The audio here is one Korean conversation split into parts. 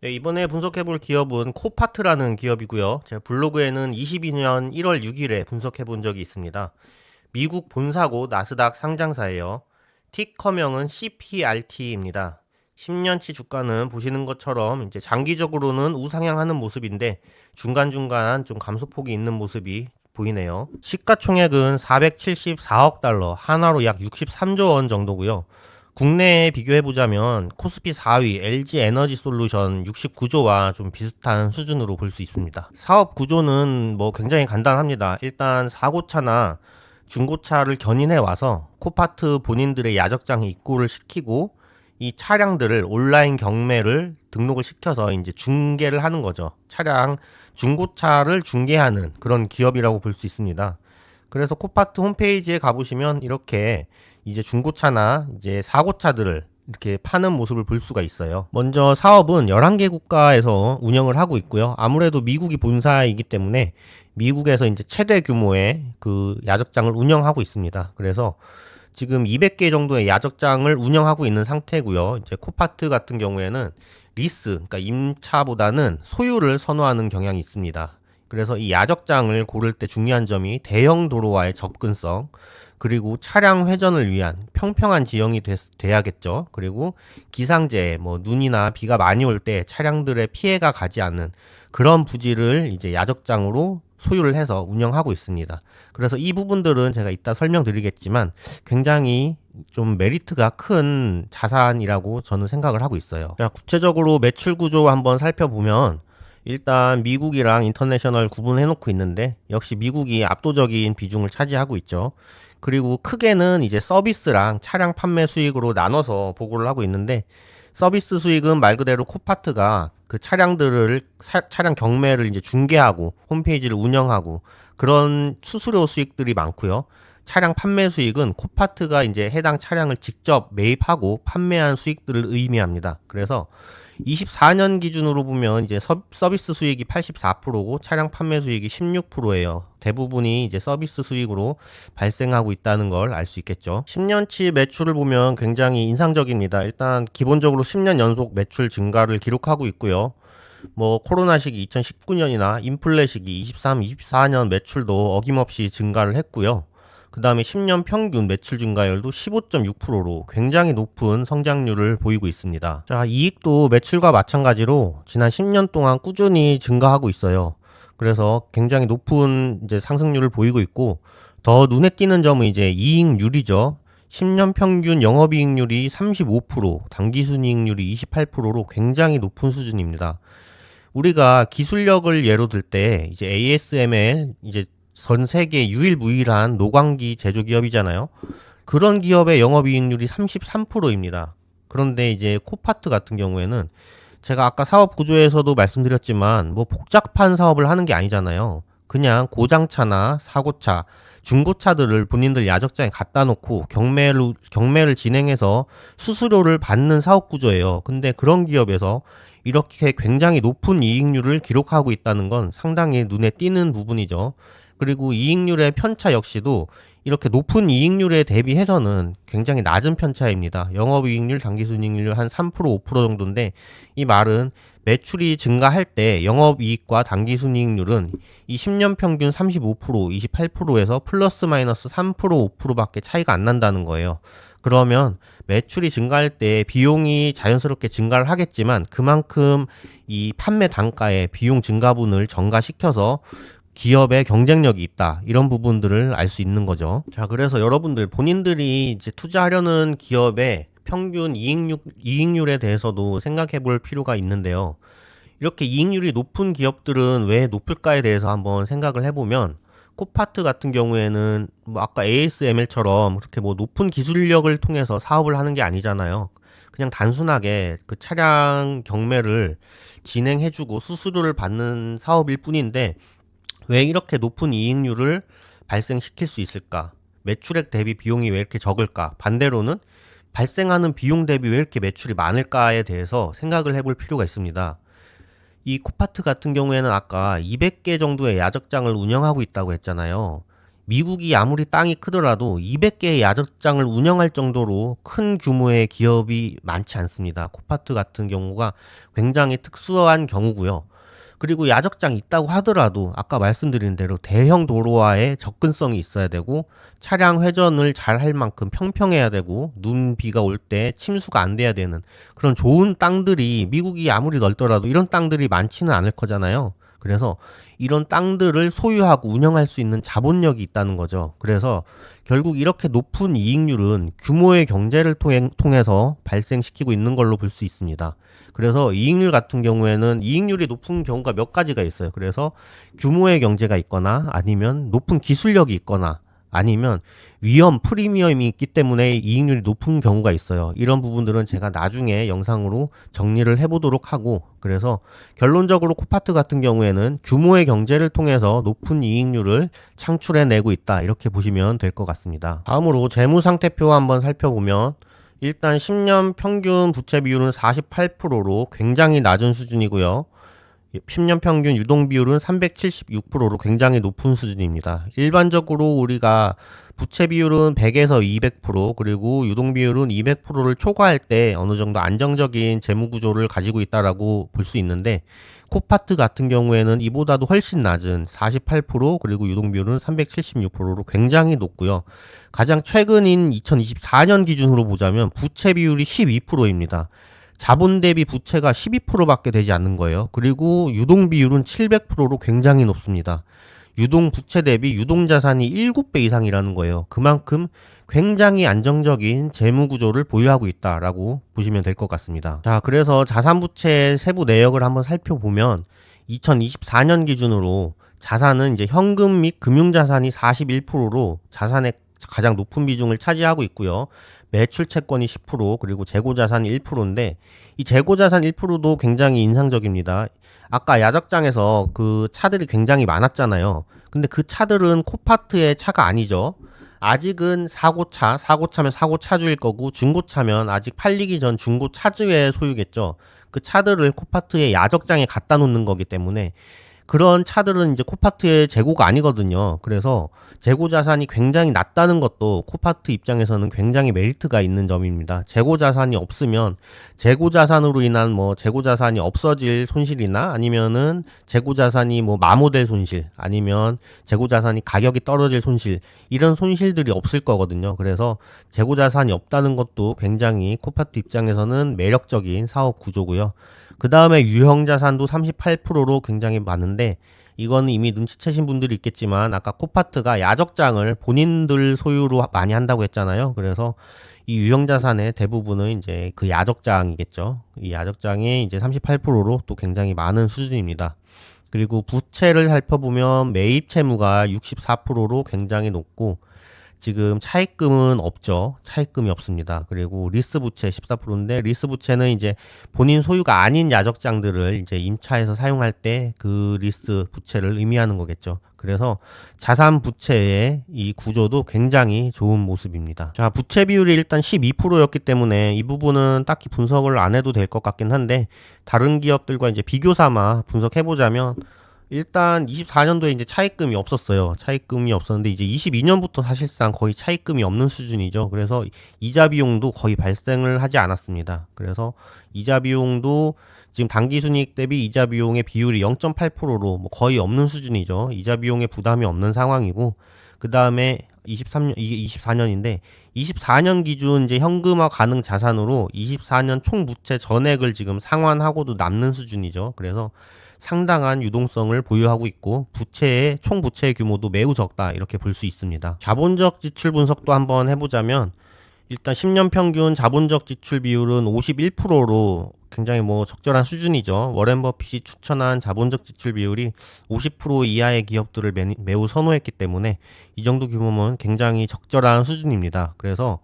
네, 이번에 분석해볼 기업은 코파트라는 기업이고요. 제가 블로그에는 22년 1월 6일에 분석해본 적이 있습니다. 미국 본사고 나스닥 상장사예요. 티커명은 CPRT입니다. 10년치 주가는 보시는 것처럼 이제 장기적으로는 우상향하는 모습인데 중간중간 좀 감소폭이 있는 모습이 보이네요. 시가총액은 474억 달러, 하나로 약 63조 원 정도고요. 국내에 비교해보자면 코스피 4위 LG 에너지 솔루션 69조와 좀 비슷한 수준으로 볼 수 있습니다. 사업 구조는 뭐 굉장히 간단합니다. 일단 사고차나 중고차를 견인해 와서 코파트 본인들의 야적장에 입고를 시키고 이 차량들을 온라인 경매를 등록을 시켜서 이제 중개를 하는 거죠. 차량 중고차를 중개하는 그런 기업이라고 볼 수 있습니다. 그래서 코파트 홈페이지에 가보시면 이렇게 이제 중고차나 이제 사고차들을 이렇게 파는 모습을 볼 수가 있어요. 먼저 사업은 11개 국가에서 운영을 하고 있고요. 아무래도 미국이 본사이기 때문에 미국에서 이제 최대 규모의 그 야적장을 운영하고 있습니다. 그래서 지금 200개 정도의 야적장을 운영하고 있는 상태고요. 이제 코파트 같은 경우에는 리스, 그러니까 임차보다는 소유를 선호하는 경향이 있습니다. 그래서 이 야적장을 고를 때 중요한 점이 대형 도로와의 접근성, 그리고 차량 회전을 위한 평평한 지형이 돼야겠죠. 그리고 기상재해, 뭐 눈이나 비가 많이 올 때 차량들의 피해가 가지 않는 그런 부지를 이제 야적장으로 소유를 해서 운영하고 있습니다. 그래서 이 부분들은 제가 이따 설명드리겠지만 굉장히 좀 메리트가 큰 자산이라고 저는 생각을 하고 있어요. 자, 구체적으로 매출 구조 한번 살펴보면 일단 미국이랑 인터내셔널 구분해 놓고 있는데 역시 미국이 압도적인 비중을 차지하고 있죠. 그리고 크게는 이제 서비스랑 차량 판매 수익으로 나눠서 보고를 하고 있는데 서비스 수익은 말 그대로 코파트가 그 차량들을 차량 경매를 이제 중개하고 홈페이지를 운영하고 그런 수수료 수익들이 많고요. 차량 판매 수익은 코파트가 이제 해당 차량을 직접 매입하고 판매한 수익들을 의미합니다. 그래서 24년 기준으로 보면 이제 서비스 수익이 84%고 차량 판매 수익이 16%예요. 대부분이 이제 서비스 수익으로 발생하고 있다는 걸 알 수 있겠죠. 10년치 매출을 보면 굉장히 인상적입니다. 일단 기본적으로 10년 연속 매출 증가를 기록하고 있고요. 뭐 코로나 시기 2019년이나 인플레 시기 23, 24년 매출도 어김없이 증가를 했고요. 그 다음에 10년 평균 매출 증가율도 15.6%로 굉장히 높은 성장률을 보이고 있습니다. 자, 이익도 매출과 마찬가지로 지난 10년 동안 꾸준히 증가하고 있어요. 그래서 굉장히 높은 이제 상승률을 보이고 있고 더 눈에 띄는 점은 이제 이익률이죠. 10년 평균 영업이익률이 35%, 당기순이익률이 28%로 굉장히 높은 수준입니다. 우리가 기술력을 예로 들 때 이제 ASML 이제 전 세계 유일무이한 노광기 제조 기업이잖아요. 그런 기업의 영업이익률이 33%입니다. 그런데 이제 코파트 같은 경우에는 제가 아까 사업 구조에서도 말씀드렸지만 뭐 복잡한 사업을 하는 게 아니잖아요. 그냥 고장차나 사고차, 중고차들을 본인들 야적장에 갖다 놓고 경매를 진행해서 수수료를 받는 사업 구조예요. 근데 그런 기업에서 이렇게 굉장히 높은 이익률을 기록하고 있다는 건 상당히 눈에 띄는 부분이죠. 그리고 이익률의 편차 역시도 이렇게 높은 이익률에 대비해서는 굉장히 낮은 편차입니다. 영업이익률, 당기순이익률 한 3%, 5% 정도인데 이 말은 매출이 증가할 때 영업이익과 당기순이익률은 이 10년 평균 35%, 28%에서 플러스 마이너스 3%, 5%밖에 차이가 안 난다는 거예요. 그러면 매출이 증가할 때 비용이 자연스럽게 증가를 하겠지만 그만큼 이 판매 단가의 비용 증가분을 전가시켜서 기업의 경쟁력이 있다. 이런 부분들을 알 수 있는 거죠. 자, 그래서 여러분들 본인들이 이제 투자하려는 기업의 평균 이익률에 대해서도 생각해 볼 필요가 있는데요. 이렇게 이익률이 높은 기업들은 왜 높을까에 대해서 한번 생각을 해보면 코파트 같은 경우에는 뭐 아까 ASML처럼 그렇게 뭐 높은 기술력을 통해서 사업을 하는 게 아니잖아요. 그냥 단순하게 그 차량 경매를 진행해주고 수수료를 받는 사업일 뿐인데 왜 이렇게 높은 이익률을 발생시킬 수 있을까? 매출액 대비 비용이 왜 이렇게 적을까? 반대로는 발생하는 비용 대비 왜 이렇게 매출이 많을까에 대해서 생각을 해볼 필요가 있습니다. 이 코파트 같은 경우에는 아까 200개 정도의 야적장을 운영하고 있다고 했잖아요. 미국이 아무리 땅이 크더라도 200개의 야적장을 운영할 정도로 큰 규모의 기업이 많지 않습니다. 코파트 같은 경우가 굉장히 특수한 경우고요. 그리고 야적장 있다고 하더라도 아까 말씀드린 대로 대형 도로와의 접근성이 있어야 되고 차량 회전을 잘 할 만큼 평평해야 되고 눈 비가 올 때 침수가 안 돼야 되는 그런 좋은 땅들이 미국이 아무리 넓더라도 이런 땅들이 많지는 않을 거잖아요. 그래서 이런 땅들을 소유하고 운영할 수 있는 자본력이 있다는 거죠. 그래서 결국 이렇게 높은 이익률은 규모의 경제를 통해서 발생시키고 있는 걸로 볼 수 있습니다. 그래서 이익률 같은 경우에는 이익률이 높은 경우가 몇 가지가 있어요. 그래서 규모의 경제가 있거나 아니면 높은 기술력이 있거나 아니면 위험 프리미엄이 있기 때문에 이익률이 높은 경우가 있어요. 이런 부분들은 제가 나중에 영상으로 정리를 해보도록 하고, 그래서 결론적으로 코파트 같은 경우에는 규모의 경제를 통해서 높은 이익률을 창출해내고 있다, 이렇게 보시면 될 것 같습니다. 다음으로 재무상태표 한번 살펴보면 일단 10년 평균 부채 비율은 48%로 굉장히 낮은 수준이고요. 10년 평균 유동 비율은 376%로 굉장히 높은 수준입니다. 일반적으로 우리가 부채 비율은 100에서 200% 그리고 유동 비율은 200%를 초과할 때 어느 정도 안정적인 재무 구조를 가지고 있다라고 볼 수 있는데, 코파트 같은 경우에는 이보다도 훨씬 낮은 48% 그리고 유동 비율은 376%로 굉장히 높고요. 가장 최근인 2024년 기준으로 보자면 부채 비율이 12%입니다. 자본 대비 부채가 12%밖에 되지 않는 거예요. 그리고 유동 비율은 700%로 굉장히 높습니다. 유동 부채 대비 유동 자산이 7배 이상이라는 거예요. 그만큼 굉장히 안정적인 재무 구조를 보유하고 있다라고 보시면 될 것 같습니다. 자, 그래서 자산 부채의 세부 내역을 한번 살펴보면 2024년 기준으로 자산은 이제 현금 및 금융 자산이 41%로 자산의 가장 높은 비중을 차지하고 있고요. 매출 채권이 10% 그리고 재고 자산이 1%인데 이 재고 자산 1%도 굉장히 인상적입니다. 아까 야적장에서 그 차들이 굉장히 많았잖아요. 근데 그 차들은 코파트의 차가 아니죠. 아직은 사고차면 사고차주일 거고, 중고차면 아직 팔리기 전 중고차주의 소유겠죠. 그 차들을 코파트의 야적장에 갖다 놓는 거기 때문에 그런 차들은 이제 코파트의 재고가 아니거든요. 그래서 재고 자산이 굉장히 낮다는 것도 코파트 입장에서는 굉장히 메리트가 있는 점입니다. 재고 자산이 없으면 재고 자산으로 인한 재고 자산이 없어질 손실이나 아니면은 재고 자산이 마모될 손실, 아니면 재고 자산이 가격이 떨어질 손실, 이런 손실들이 없을 거거든요. 그래서 재고 자산이 없다는 것도 굉장히 코파트 입장에서는 매력적인 사업 구조고요. 그 다음에 유형 자산도 38%로 굉장히 많은데, 이거는 이미 눈치채신 분들이 있겠지만 아까 코파트가 야적장을 본인들 소유로 많이 한다고 했잖아요. 그래서 이 유형 자산의 대부분은 이제 그 야적장이겠죠. 이 야적장이 이제 38%로 또 굉장히 많은 수준입니다. 그리고 부채를 살펴보면 매입 채무가 64%로 굉장히 높고, 지금 차입금은 없죠. 차입금이 없습니다. 그리고 리스 부채 14%인데, 리스 부채는 이제 본인 소유가 아닌 야적장들을 이제 임차해서 사용할 때 그 리스 부채를 의미하는 거겠죠. 그래서 자산 부채의 이 구조도 굉장히 좋은 모습입니다. 자, 부채 비율이 일단 12%였기 때문에 이 부분은 딱히 분석을 안 해도 될 것 같긴 한데, 다른 기업들과 이제 비교 삼아 분석해 보자면, 일단 24년도에 이제 차입금이 없었어요. 차입금이 없었는데 이제 22년부터 사실상 거의 차입금이 없는 수준이죠. 그래서 이자 비용도 거의 발생을 하지 않았습니다. 그래서 이자 비용도 지금 당기 순이익 대비 이자 비용의 비율이 0.8%로 거의 없는 수준이죠. 이자 비용의 부담이 없는 상황이고, 그 다음에 23년, 이게 24년인데 24년 기준 이제 현금화 가능 자산으로 24년 총 부채 전액을 지금 상환하고도 남는 수준이죠. 그래서 상당한 유동성을 보유하고 있고, 부채의 총 부채의 규모도 매우 적다, 이렇게 볼 수 있습니다. 자본적 지출 분석도 한번 해보자면, 일단 10년 평균 자본적 지출 비율은 51%로 굉장히 적절한 수준이죠. 워렌 버핏이 추천한 자본적 지출 비율이 50% 이하의 기업들을 매우 선호했기 때문에 이 정도 규모면 굉장히 적절한 수준입니다. 그래서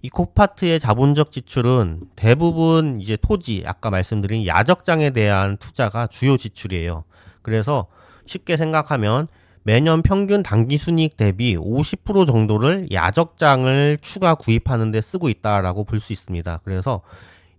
이 코파트의 자본적 지출은 대부분 이제 토지, 아까 말씀드린 야적장에 대한 투자가 주요 지출이에요. 그래서 쉽게 생각하면 매년 평균 당기 순이익 대비 50% 정도를 야적장을 추가 구입하는 데 쓰고 있다라고 볼 수 있습니다. 그래서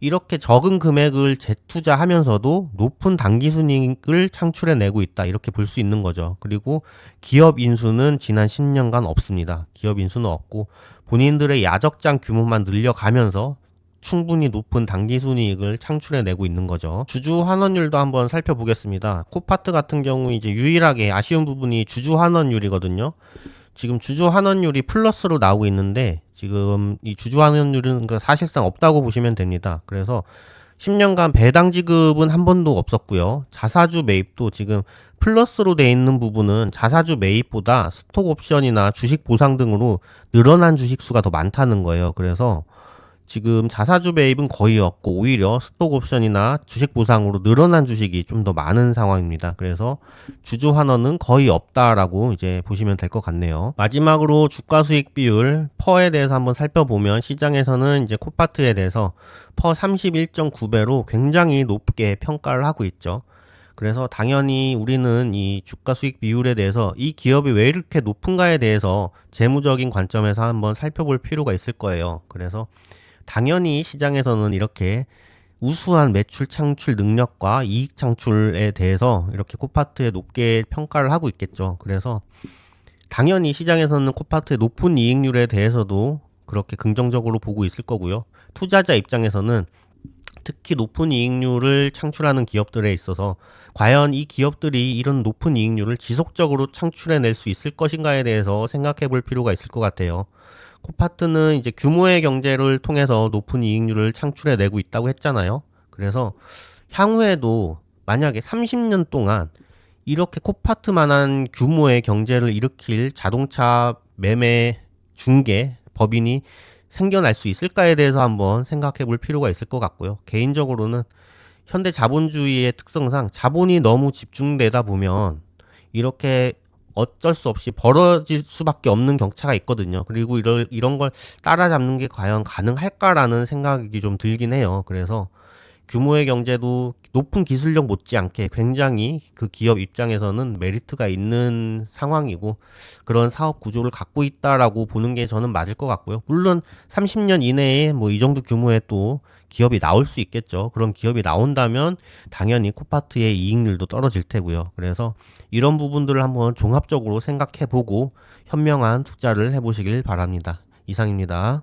이렇게 적은 금액을 재투자하면서도 높은 당기순이익을 창출해내고 있다. 이렇게 볼 수 있는 거죠. 그리고 기업 인수는 지난 10년간 없습니다. 기업 인수는 없고 본인들의 야적장 규모만 늘려가면서 충분히 높은 당기순이익을 창출해내고 있는 거죠. 주주 환원율도 한번 살펴보겠습니다. 코파트 같은 경우 이제 유일하게 아쉬운 부분이 주주 환원율이거든요. 지금 주주 환원율이 플러스로 나오고 있는데 지금 이 주주 환원율은 사실상 없다고 보시면 됩니다. 그래서 10년간 배당 지급은 한 번도 없었고요. 자사주 매입도 지금 플러스로 돼 있는 부분은 자사주 매입보다 스톡 옵션이나 주식 보상 등으로 늘어난 주식 수가 더 많다는 거예요. 그래서 지금 자사주 매입은 거의 없고 오히려 스톡 옵션이나 주식 보상으로 늘어난 주식이 좀 더 많은 상황입니다. 그래서 주주 환원은 거의 없다라고 이제 보시면 될 것 같네요. 마지막으로 주가 수익 비율 퍼에 대해서 한번 살펴보면 시장에서는 이제 코파트에 대해서 퍼 31.9배로 굉장히 높게 평가를 하고 있죠. 그래서 당연히 우리는 이 주가 수익 비율에 대해서 이 기업이 왜 이렇게 높은가에 대해서 재무적인 관점에서 한번 살펴볼 필요가 있을 거예요. 그래서 당연히 시장에서는 이렇게 우수한 매출 창출 능력과 이익 창출에 대해서 이렇게 코파트에 높게 평가를 하고 있겠죠. 그래서 당연히 시장에서는 코파트의 높은 이익률에 대해서도 그렇게 긍정적으로 보고 있을 거고요. 투자자 입장에서는 특히 높은 이익률을 창출하는 기업들에 있어서 과연 이 기업들이 이런 높은 이익률을 지속적으로 창출해낼 수 있을 것인가에 대해서 생각해 볼 필요가 있을 것 같아요. 코파트는 이제 규모의 경제를 통해서 높은 이익률을 창출해내고 있다고 했잖아요. 그래서 향후에도 만약에 30년 동안 이렇게 코파트만한 규모의 경제를 일으킬 자동차 매매 중개 법인이 생겨날 수 있을까에 대해서 한번 생각해 볼 필요가 있을 것 같고요. 개인적으로는 현대 자본주의의 특성상 자본이 너무 집중되다 보면 이렇게 어쩔 수 없이 벌어질 수밖에 없는 격차가 있거든요. 그리고 이런 걸 따라잡는 게 과연 가능할까라는 생각이 좀 들긴 해요. 그래서 규모의 경제도 높은 기술력 못지않게 굉장히 그 기업 입장에서는 메리트가 있는 상황이고 그런 사업 구조를 갖고 있다라고 보는 게 저는 맞을 것 같고요. 물론 30년 이내에 뭐 이 정도 규모의 또 기업이 나올 수 있겠죠. 그런 기업이 나온다면 당연히 코파트의 이익률도 떨어질 테고요. 그래서 이런 부분들을 한번 종합적으로 생각해 보고 현명한 투자를 해보시길 바랍니다. 이상입니다.